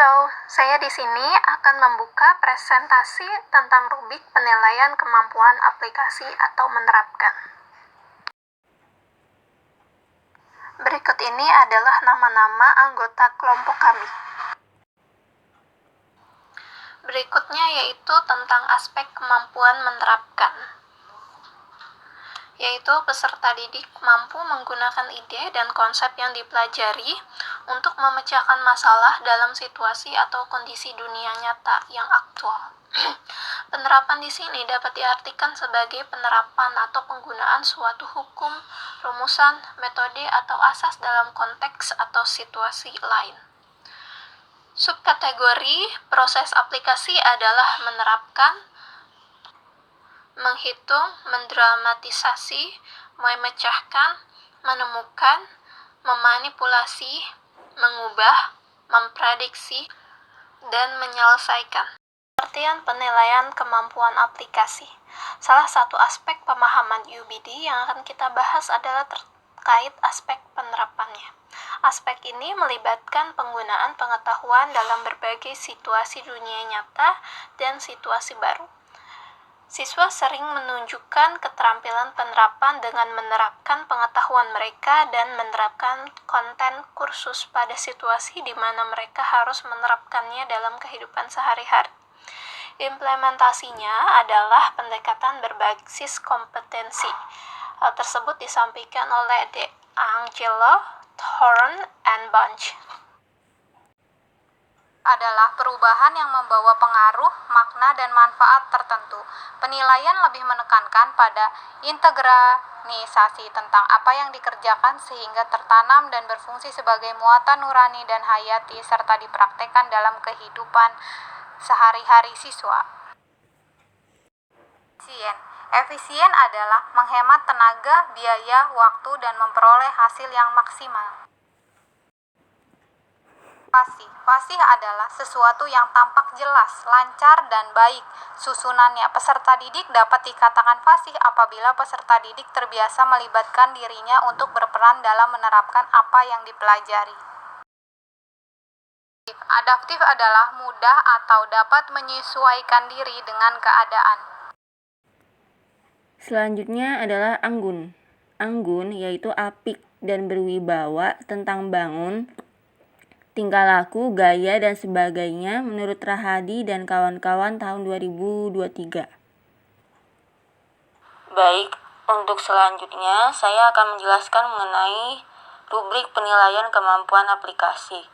Halo, saya di sini akan membuka presentasi tentang rubrik penilaian kemampuan aplikasi atau menerapkan. Berikut ini adalah nama-nama anggota kelompok kami. Berikutnya yaitu tentang aspek kemampuan menerapkan, yaitu peserta didik mampu menggunakan ide dan konsep yang dipelajari untuk memecahkan masalah dalam situasi atau kondisi dunia nyata yang aktual. Penerapan di sini dapat diartikan sebagai penerapan atau penggunaan suatu hukum, rumusan, metode, atau asas dalam konteks atau situasi lain. Subkategori proses aplikasi adalah menerapkan, menghitung, mendramatisasi, memecahkan, menemukan, memanipulasi, mengubah, memprediksi, dan menyelesaikan. Pengertian penilaian kemampuan aplikasi. Salah satu aspek pemahaman UBD yang akan kita bahas adalah terkait aspek penerapannya. Aspek ini melibatkan penggunaan pengetahuan dalam berbagai situasi dunia nyata dan situasi baru. Siswa sering menunjukkan keterampilan penerapan dengan menerapkan pengetahuan mereka dan menerapkan konten kursus pada situasi di mana mereka harus menerapkannya dalam kehidupan sehari-hari. Implementasinya adalah pendekatan berbasis kompetensi. Hal tersebut disampaikan oleh De Angelo, Thorne, and Bunch. Adalah perubahan yang membawa pengaruh, makna, dan manfaat tertentu. Penilaian lebih menekankan pada integralisasi tentang apa yang dikerjakan sehingga tertanam dan berfungsi sebagai muatan nurani dan hayati serta dipraktekkan dalam kehidupan sehari-hari siswa. Efisien adalah menghemat tenaga, biaya, waktu, dan memperoleh hasil yang maksimal. Fasih adalah sesuatu yang tampak jelas, lancar, dan baik. Susunannya, peserta didik dapat dikatakan fasih apabila peserta didik terbiasa melibatkan dirinya untuk berperan dalam menerapkan apa yang dipelajari. Adaptif adalah mudah atau dapat menyesuaikan diri dengan keadaan. Selanjutnya adalah anggun. Anggun yaitu apik dan berwibawa tentang bangun, tingkah laku, gaya, dan sebagainya menurut Rahadi dan kawan-kawan tahun 2023. Baik, untuk selanjutnya saya akan menjelaskan mengenai rubrik penilaian kemampuan aplikasi.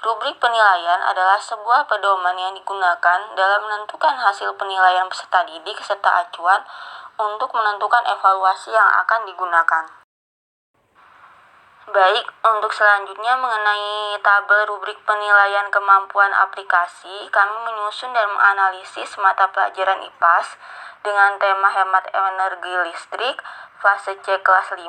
Rubrik penilaian adalah sebuah pedoman yang digunakan dalam menentukan hasil penilaian peserta didik serta acuan untuk menentukan evaluasi yang akan digunakan. Baik, untuk selanjutnya mengenai tabel rubrik penilaian kemampuan aplikasi, kami menyusun dan menganalisis mata pelajaran IPAS dengan tema hemat energi listrik fase C kelas 5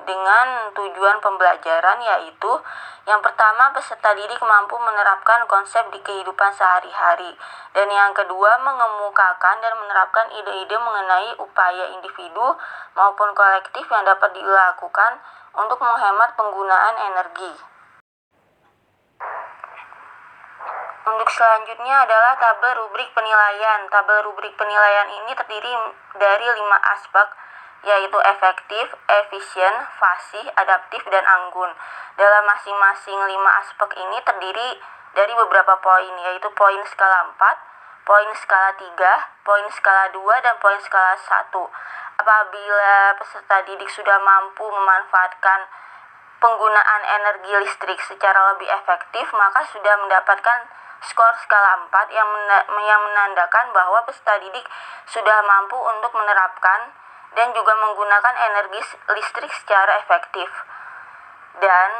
dengan tujuan pembelajaran yaitu yang pertama, peserta didik mampu menerapkan konsep di kehidupan sehari-hari, dan yang kedua, mengemukakan dan menerapkan ide-ide mengenai upaya individu maupun kolektif yang dapat dilakukan untuk menghemat penggunaan energi. Untuk selanjutnya adalah tabel rubrik penilaian. Tabel rubrik penilaian ini terdiri dari 5 aspek, yaitu efektif, efisien, fasih, adaptif, dan anggun. Dalam masing-masing 5 aspek ini terdiri dari beberapa poin, yaitu poin skala 4, poin skala 3, poin skala 2, dan poin skala 1. Apabila peserta didik sudah mampu memanfaatkan penggunaan energi listrik secara lebih efektif, maka sudah mendapatkan skor skala 4 yang menandakan bahwa peserta didik sudah mampu untuk menerapkan dan juga menggunakan energi listrik secara efektif. Dan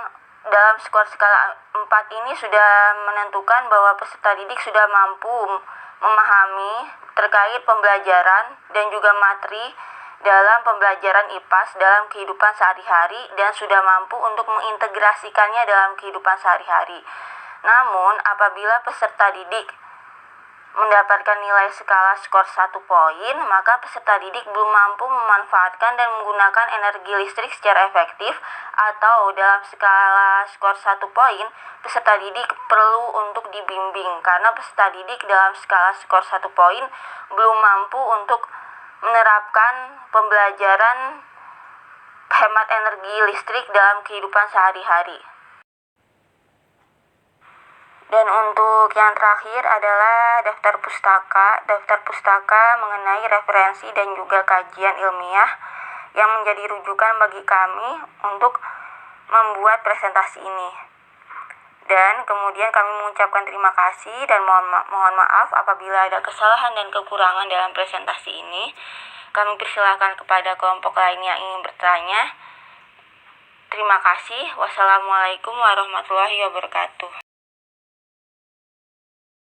dalam skor skala 4 ini sudah menentukan bahwa peserta didik sudah mampu memahami terkait pembelajaran dan juga materi dalam pembelajaran IPAS dalam kehidupan sehari-hari dan sudah mampu untuk mengintegrasikannya dalam kehidupan sehari-hari. Namun, apabila peserta didik mendapatkan nilai skala skor 1 poin, maka peserta didik belum mampu memanfaatkan dan menggunakan energi listrik secara efektif, atau dalam skala skor 1 poin, peserta didik perlu untuk dibimbing karena peserta didik dalam skala skor 1 poin belum mampu untuk menerapkan pembelajaran hemat energi listrik dalam kehidupan sehari-hari. Dan untuk yang terakhir adalah daftar pustaka. Daftar pustaka mengenai referensi dan juga kajian ilmiah yang menjadi rujukan bagi kami untuk membuat presentasi ini. Dan kemudian kami mengucapkan terima kasih dan mohon maaf apabila ada kesalahan dan kekurangan dalam presentasi ini. Kami persilahkan kepada kelompok lain yang ingin bertanya. Terima kasih. Wassalamualaikum warahmatullahi wabarakatuh.